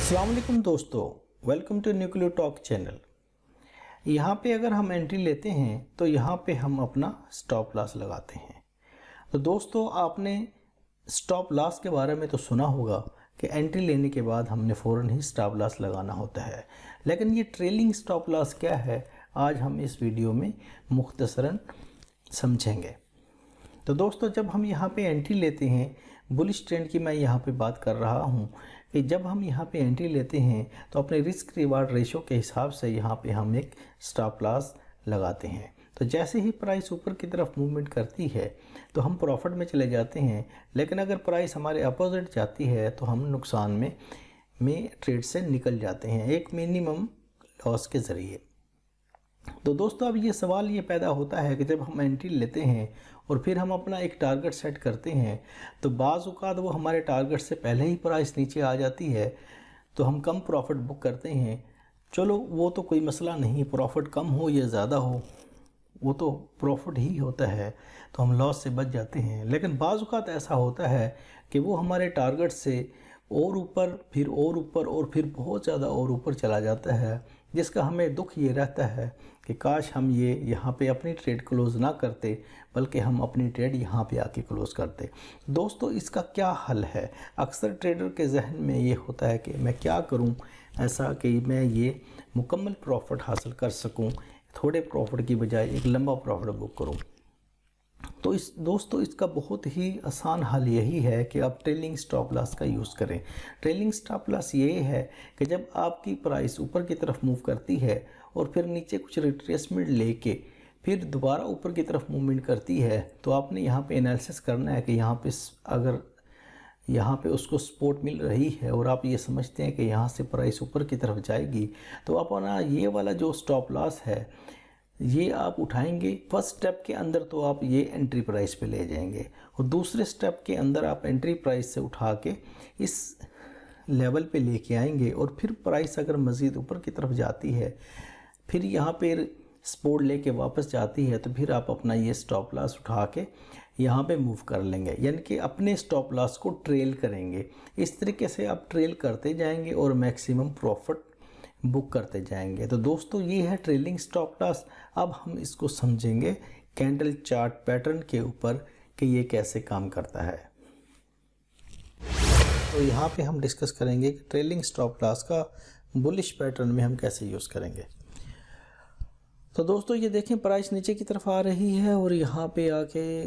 अस्सलाम वालेकुम दोस्तों, welcome to nucleo talk channel. यहाँ पे अगर हम एंट्री लेते हैं तो यहाँ पे हम अपना स्टॉप लॉस लगाते हैं। तो दोस्तों, आपने स्टॉप लॉस के बारे में तो सुना होगा कि एंट्री लेने के बाद हमने फ़ौरन ही स्टॉप लॉस लगाना होता है, लेकिन ये ट्रेलिंग स्टॉप लॉस क्या है, आज हम इस वीडियो में मुख्तसरन समझेंगे। तो दोस्तों, जब हम यहाँ पे एंट्री लेते हैं, बुलिश ट्रेंड की मैं यहाँ पे बात कर रहा हूँ कि जब हम यहाँ पे एंट्री लेते हैं तो अपने रिस्क रिवार्ड रेशो के हिसाब से यहाँ पे हम एक स्टॉप लॉस लगाते हैं। तो जैसे ही प्राइस ऊपर की तरफ मूवमेंट करती है तो हम प्रॉफिट में चले जाते हैं, लेकिन अगर प्राइस हमारे अपोजिट जाती है तो हम नुकसान में ट्रेड से निकल जाते हैं एक मिनिमम लॉस के ज़रिए। तो दोस्तों, अब ये सवाल ये पैदा होता है कि जब हम एंट्री लेते हैं और फिर हम अपना एक टारगेट सेट करते हैं तो बाज़ औक़ात वो हमारे टारगेट से पहले ही प्राइस नीचे आ जाती है तो हम कम प्रॉफिट बुक करते हैं। चलो, वो तो कोई मसला नहीं, प्रॉफिट कम हो या ज़्यादा हो वो तो प्रॉफिट ही होता है, तो हम लॉस से बच जाते हैं। लेकिन बाज़ औक़ात ऐसा होता है कि वो हमारे टारगेट से और ऊपर, फिर और ऊपर, और फिर बहुत ज़्यादा और ऊपर चला जाता है, जिसका हमें दुख ये रहता है कि काश हम ये यहाँ पे अपनी ट्रेड क्लोज़ ना करते, बल्कि हम अपनी ट्रेड यहाँ पे आके क्लोज़ करते। दोस्तों, इसका क्या हल है? अक्सर ट्रेडर के जहन में ये होता है कि मैं क्या करूँ ऐसा कि मैं ये मुकम्मल प्रॉफिट हासिल कर सकूँ, थोड़े प्रॉफिट की बजाय एक लंबा प्रॉफिट बुक करूँ। तो दोस्तों, इसका बहुत ही आसान हल यही है कि आप ट्रेलिंग स्टॉप लॉस का यूज़ करें। ट्रेलिंग स्टॉप लॉस ये है कि जब आपकी प्राइस ऊपर की तरफ मूव करती है और फिर नीचे कुछ रिट्रेसमेंट लेके फिर दोबारा ऊपर की तरफ मूवमेंट करती है, तो आपने यहाँ पे एनालिसिस करना है कि यहाँ पे अगर यहाँ पे उसको सपोर्ट मिल रही है और आप ये समझते हैं कि यहाँ से प्राइस ऊपर की तरफ जाएगी, तो अपना ये वाला जो स्टॉप लॉस है ये आप उठाएंगे। फर्स्ट स्टेप के अंदर तो आप ये एंट्री प्राइस पे ले जाएंगे और दूसरे स्टेप के अंदर आप एंट्री प्राइस से उठा के इस लेवल पे लेके आएंगे, और फिर प्राइस अगर मज़ीद ऊपर की तरफ जाती है, फिर यहाँ पे सपोर्ट लेके वापस जाती है, तो फिर आप अपना ये स्टॉप लॉस उठा के यहाँ पे मूव कर लेंगे, यानी कि अपने स्टॉप लॉस को ट्रेल करेंगे। इस तरीके से आप ट्रेल करते जाएंगे और मैक्सिमम प्रॉफिट बुक करते जाएंगे। तो दोस्तों, ये है ट्रेलिंग स्टॉप लॉस। अब हम इसको समझेंगे कैंडल चार्ट पैटर्न के ऊपर कि ये कैसे काम करता है। तो यहाँ पे हम डिस्कस करेंगे कि ट्रेलिंग स्टॉप लॉस का बुलिश पैटर्न में हम कैसे यूज़ करेंगे। तो दोस्तों, ये देखें, प्राइस नीचे की तरफ आ रही है और यहाँ पे आके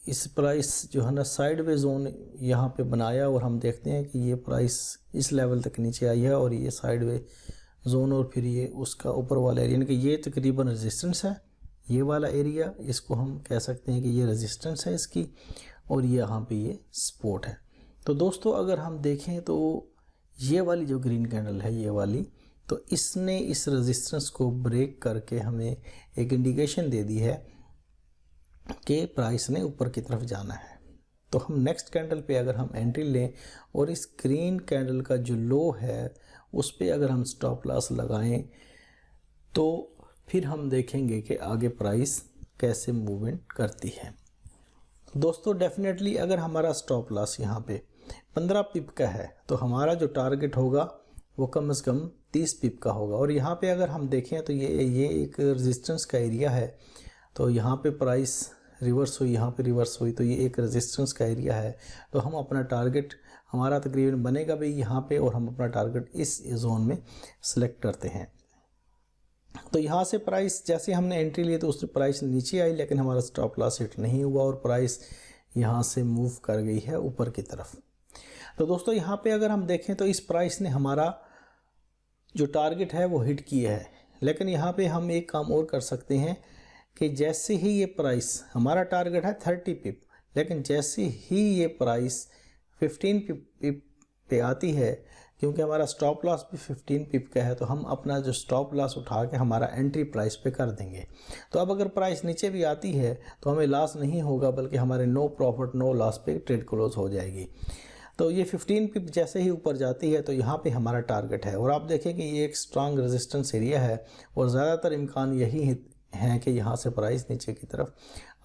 इस प्राइस जो है ना साइडवे जोन यहाँ पे बनाया, और हम देखते हैं कि ये प्राइस इस लेवल तक नीचे आई है और ये साइडवे जोन, और फिर ये उसका ऊपर वाला एरिया, यानी कि ये तकरीबन रेजिस्टेंस है। ये वाला एरिया, इसको हम कह सकते हैं कि ये रेजिस्टेंस है इसकी, और ये यहाँ पे ये सपोर्ट है। तो दोस्तों, अगर हम देखें तो ये वाली जो ग्रीन कैंडल है, ये वाली, तो इसने इस रेजिस्टेंस को ब्रेक करके हमें एक इंडिकेशन दे दी है कि प्राइस ने ऊपर की तरफ जाना है। तो हम नेक्स्ट कैंडल पे अगर हम एंट्री लें और इस ग्रीन कैंडल का जो लो है उस पे अगर हम स्टॉप लॉस लगाएं, तो फिर हम देखेंगे कि आगे प्राइस कैसे मूवमेंट करती है। दोस्तों, डेफिनेटली अगर हमारा स्टॉप लॉस यहाँ पे 15 पिप का है तो हमारा जो टारगेट होगा वो कम से कम 30 पिप का होगा। और यहाँ पे अगर हम देखें तो ये एक रेजिस्टेंस का एरिया है, तो यहाँ पे प्राइस रिवर्स हुई, यहाँ पे रिवर्स हुई, तो ये एक रेजिस्टेंस का एरिया है। तो हम अपना टारगेट हमारा तकरीबन बनेगा भी यहाँ पे, और हम अपना टारगेट इस जोन में सेलेक्ट करते हैं। तो यहाँ से प्राइस जैसे हमने एंट्री ली तो उससे प्राइस नीचे आई, लेकिन हमारा स्टॉप लॉस हिट नहीं हुआ और प्राइस यहाँ से मूव कर गई है ऊपर की तरफ। तो दोस्तों, यहाँ पे अगर हम देखें तो इस प्राइस ने हमारा जो टारगेट है वो हिट किया है, लेकिन यहाँ पे हम एक काम और कर सकते हैं कि जैसे ही ये प्राइस, हमारा टारगेट है 30 पिप, लेकिन जैसे ही ये प्राइस 15 पिप पे आती है, क्योंकि हमारा स्टॉप लॉस भी 15 पिप का है, तो हम अपना जो स्टॉप लॉस उठा के हमारा एंट्री प्राइस पे कर देंगे। तो अब अगर प्राइस नीचे भी आती है तो हमें लॉस नहीं होगा, बल्कि हमारे नो प्रॉफिट नो लॉस पे ट्रेड क्लोज हो जाएगी। तो ये 15 पिप जैसे ही ऊपर जाती है तो यहाँ पे हमारा टारगेट है, और आप देखें कि ये एक स्ट्रांग रेजिस्टेंस एरिया है और ज़्यादातर इम्कान यही हैं कि यहाँ से प्राइस नीचे की तरफ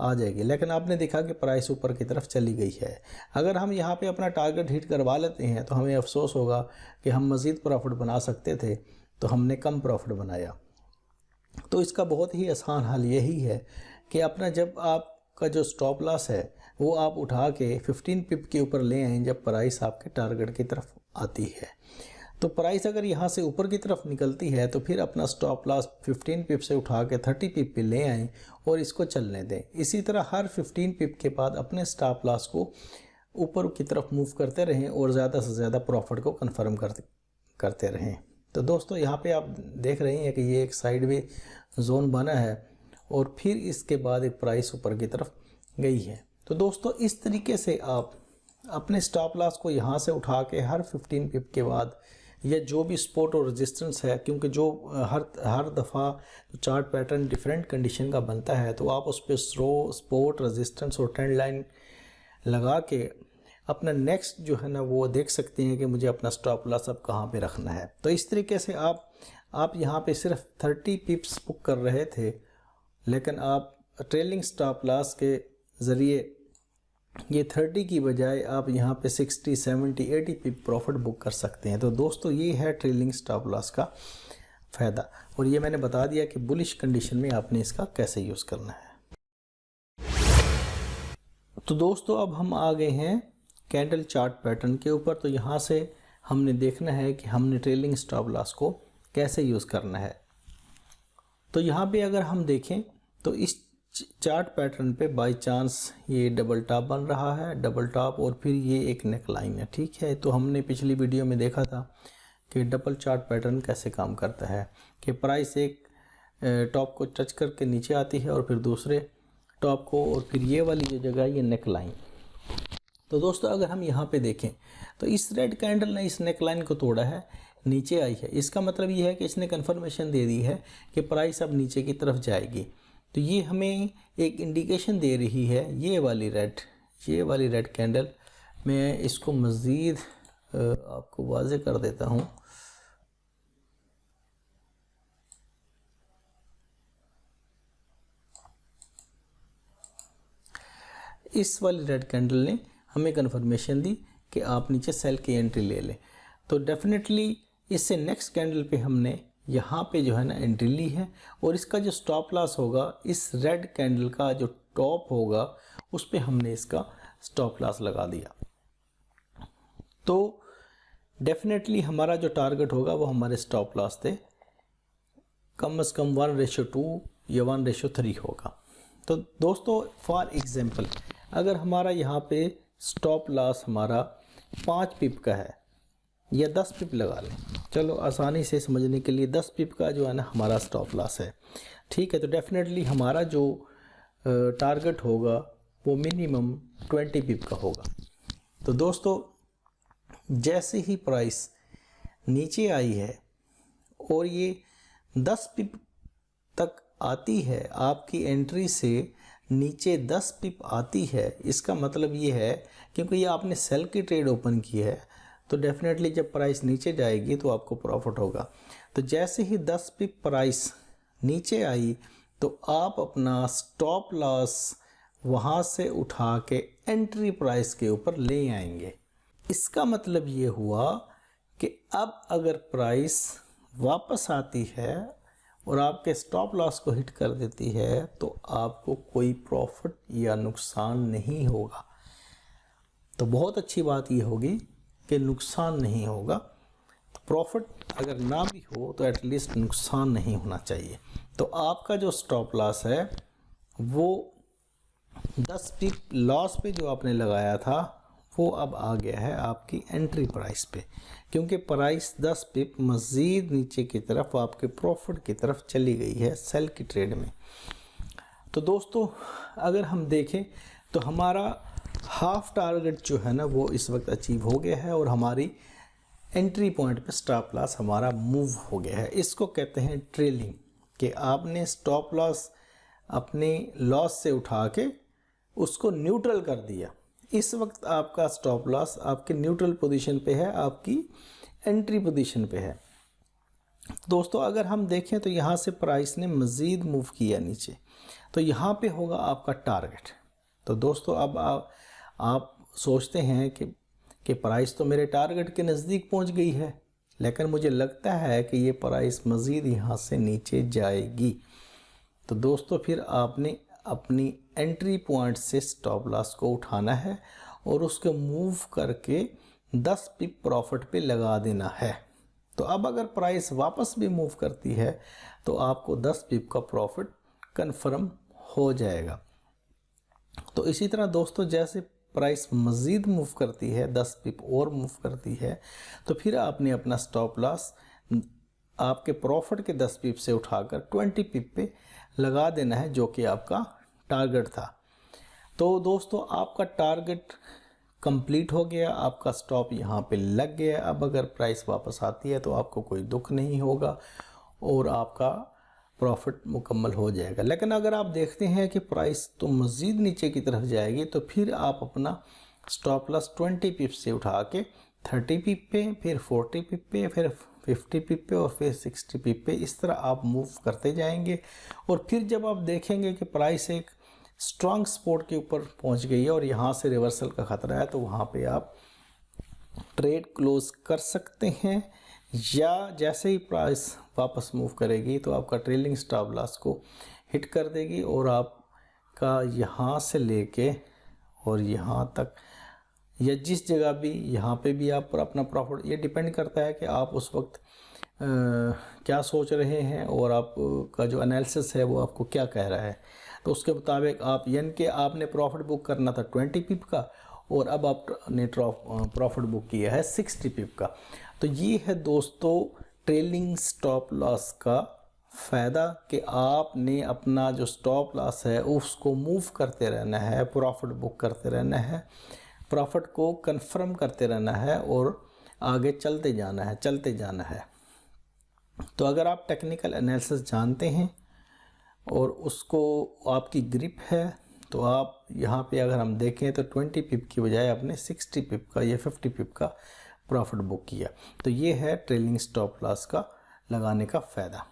आ जाएगी, लेकिन आपने देखा कि प्राइस ऊपर की तरफ चली गई है। अगर हम यहाँ पे अपना टारगेट हिट करवा लेते हैं तो हमें अफसोस होगा कि हम मज़ीद प्रॉफिट बना सकते थे, तो हमने कम प्रॉफिट बनाया। तो इसका बहुत ही आसान हल यही है कि अपना जब आपका जो स्टॉप लॉस है वो आप उठा के 15 पिप के ऊपर ले आएँ जब प्राइस आपके टारगेट की तरफ आती है। तो प्राइस अगर यहाँ से ऊपर की तरफ निकलती है तो फिर अपना स्टॉप लॉस 15 पिप से उठा के 30 पिप पे ले आएँ और इसको चलने दें। इसी तरह हर 15 पिप के बाद अपने स्टॉप लॉस को ऊपर की तरफ मूव करते रहें और ज़्यादा से ज़्यादा प्रॉफिट को कन्फर्म करते रहें। तो दोस्तों यहाँ पे आप देख रहे हैं कि ये एक साइडवे जोन बना है और फिर इसके बाद एक प्राइस ऊपर की तरफ गई है। तो दोस्तों इस तरीके से आप अपने स्टॉप लॉस को यहाँ से उठा के हर 15 पिप के बाद या जो भी सपोर्ट और रेजिस्टेंस है, क्योंकि जो हर दफ़ा चार्ट पैटर्न डिफरेंट कंडीशन का बनता है, तो आप उस पर सपोर्ट, रेजिस्टेंस और ट्रेंड लाइन लगा के अपना नेक्स्ट जो है ना वो देख सकते हैं कि मुझे अपना स्टॉप लॉस अब कहाँ पे रखना है। तो इस तरीके से आप यहाँ पे सिर्फ 30 पिप्स बुक कर रहे थे, लेकिन आप ट्रेलिंग स्टॉप लॉस के ज़रिए ये 30 की बजाय आप यहाँ पे 60, 70, 80 पिप प्रॉफिट बुक कर सकते हैं। तो दोस्तों ये है ट्रेलिंग स्टॉप लॉस का फ़ायदा, और ये मैंने बता दिया कि बुलिश कंडीशन में आपने इसका कैसे यूज़ करना है। तो दोस्तों अब हम आ गए हैं कैंडल चार्ट पैटर्न के ऊपर। तो यहाँ से हमने देखना है कि हमने ट्रेलिंग स्टॉप लॉस को कैसे यूज़ करना है। तो यहाँ पे अगर हम देखें तो इस चार्ट पैटर्न पे बाय चांस ये डबल टॉप बन रहा है, डबल टॉप और फिर ये एक नेक लाइन है, ठीक है। तो हमने पिछली वीडियो में देखा था कि डबल चार्ट पैटर्न कैसे काम करता है कि प्राइस एक टॉप को टच करके नीचे आती है और फिर दूसरे टॉप को, और फिर ये वाली जो जगह ये नेक लाइन। तो दोस्तों अगर हम यहाँ पे देखें तो इस रेड कैंडल ने इस नेक लाइन को तोड़ा है, नीचे आई है। इसका मतलब ये है कि इसने कन्फर्मेशन दे दी है कि प्राइस अब नीचे की तरफ जाएगी। तो ये हमें एक इंडिकेशन दे रही है ये वाली रेड कैंडल। मैं इसको मज़ीद आपको वाज़े कर देता हूँ। इस वाली रेड कैंडल ने हमें कन्फर्मेशन दी कि आप नीचे सेल की एंट्री ले लें। तो डेफिनेटली इससे नेक्स्ट कैंडल पे हमने यहाँ पे जो है ना एंट्री ली है, और इसका जो स्टॉप लॉस होगा इस रेड कैंडल का जो टॉप होगा उस पे हमने इसका स्टॉप लॉस लगा दिया। तो डेफिनेटली हमारा जो टारगेट होगा वो हमारे स्टॉप लॉस थे कम से कम 1:2 या 1:3 होगा। तो दोस्तों फॉर एग्जांपल अगर हमारा यहाँ पे स्टॉप लॉस हमारा 5 पिप का है या 10 पिप लगा लें, चलो आसानी से समझने के लिए 10 पिप का जो है ना हमारा स्टॉप लॉस है, ठीक है। तो डेफिनेटली हमारा जो टारगेट होगा वो मिनिमम 20 पिप का होगा। तो दोस्तों जैसे ही प्राइस नीचे आई है और ये 10 पिप तक आती है, आपकी एंट्री से नीचे 10 पिप आती है, इसका मतलब ये है क्योंकि ये आपने सेल की ट्रेड ओपन की है, तो डेफिनेटली जब प्राइस नीचे जाएगी तो आपको प्रॉफिट होगा। तो जैसे ही 10 पिप प्राइस नीचे आई तो आप अपना स्टॉप लॉस वहाँ से उठा के एंट्री प्राइस के ऊपर ले आएंगे। इसका मतलब ये हुआ कि अब अगर प्राइस वापस आती है और आपके स्टॉप लॉस को हिट कर देती है तो आपको कोई प्रॉफिट या नुकसान नहीं होगा। तो बहुत अच्छी बात ये होगी कि नुकसान नहीं होगा। तो प्रॉफिट अगर ना भी हो तो एटलीस्ट नुकसान नहीं होना चाहिए। तो आपका जो स्टॉप लॉस है वो 10 पिप लॉस पे जो आपने लगाया था वो अब आ गया है आपकी एंट्री प्राइस पे, क्योंकि प्राइस 10 पिप मज़ीद नीचे की तरफ आपके प्रॉफिट की तरफ चली गई है सेल की ट्रेड में। तो दोस्तों अगर हम देखें तो हमारा हाफ टारगेट जो है ना वो इस वक्त अचीव हो गया है और हमारी एंट्री पॉइंट पे स्टॉप लॉस हमारा मूव हो गया है। इसको कहते हैं ट्रेलिंग, कि आपने स्टॉप लॉस अपने लॉस से उठा के उसको न्यूट्रल कर दिया। इस वक्त आपका स्टॉप लॉस आपके न्यूट्रल पोजीशन पे है, आपकी एंट्री पोजीशन पे है। दोस्तों अगर हम देखें तो यहाँ से प्राइस ने मज़ीद मूव किया नीचे, तो यहाँ पे होगा आपका टारगेट। तो दोस्तों अब आप सोचते हैं कि प्राइस तो मेरे टारगेट के नज़दीक पहुँच गई है, लेकिन मुझे लगता है कि ये प्राइस मज़ीद यहाँ से नीचे जाएगी। तो दोस्तों फिर आपने अपनी एंट्री पॉइंट से स्टॉप लॉस को उठाना है और उसको मूव करके 10 पिप प्रॉफिट पे लगा देना है। तो अब अगर प्राइस वापस भी मूव करती है तो आपको 10 पिप का प्रॉफिट कंफर्म हो जाएगा। तो इसी तरह दोस्तों जैसे प्राइस मज़ीद मूव करती है, 10 पिप और मूव करती है, तो फिर आपने अपना स्टॉप लॉस आपके प्रॉफिट के 10 पिप से उठाकर 20 पिप पे लगा देना है, जो कि आपका टारगेट था। तो दोस्तों आपका टारगेट कंप्लीट हो गया, आपका स्टॉप यहाँ पे लग गया। अब अगर प्राइस वापस आती है तो आपको कोई दुख नहीं होगा और आपका प्रॉफिट मुकम्मल हो जाएगा। लेकिन अगर आप देखते हैं कि प्राइस तो मज़ीद नीचे की तरफ जाएगी, तो फिर आप अपना स्टॉप लॉस 20 पिप से उठा के 30 पिप पे, फिर 40 पिप पे, फिर 50 पिप पे और फिर 60 पिप पे, इस तरह आप मूव करते जाएंगे। और फिर जब आप देखेंगे कि प्राइस एक स्ट्रॉन्ग सपोर्ट के ऊपर पहुंच गई है और यहाँ से रिवर्सल का ख़तरा है, तो वहाँ पे आप ट्रेड क्लोज कर सकते हैं, या जैसे ही प्राइस वापस मूव करेगी तो आपका ट्रेलिंग स्टॉप लॉस को हिट कर देगी और आपका यहाँ से लेके और यहाँ तक या जिस जगह भी, यहाँ पे भी आप अपना प्रॉफिट, ये डिपेंड करता है कि आप उस वक्त क्या सोच रहे हैं और आपका जो एनालिसिस है वो आपको क्या कह रहा है। तो उसके मुताबिक आप, यानी कि आपने प्रॉफिट बुक करना था 20 पिप का और अब आपने प्रॉफिट बुक किया है 60 पिप का। तो ये है दोस्तों ट्रेलिंग स्टॉप लॉस का फ़ायदा कि आपने अपना जो स्टॉप लॉस है उसको मूव करते रहना है, प्रॉफिट बुक करते रहना है, प्रॉफिट को कंफर्म करते रहना है और आगे चलते जाना है। तो अगर आप टेक्निकल एनालिसिस जानते हैं और उसको आपकी ग्रिप है, तो आप यहाँ पे अगर हम देखें तो 20 पिप की बजाय आपने 60 पिप का या 50 पिप का प्रॉफिट बुक किया। तो ये है ट्रेलिंग स्टॉप लॉस का लगाने का फ़ायदा।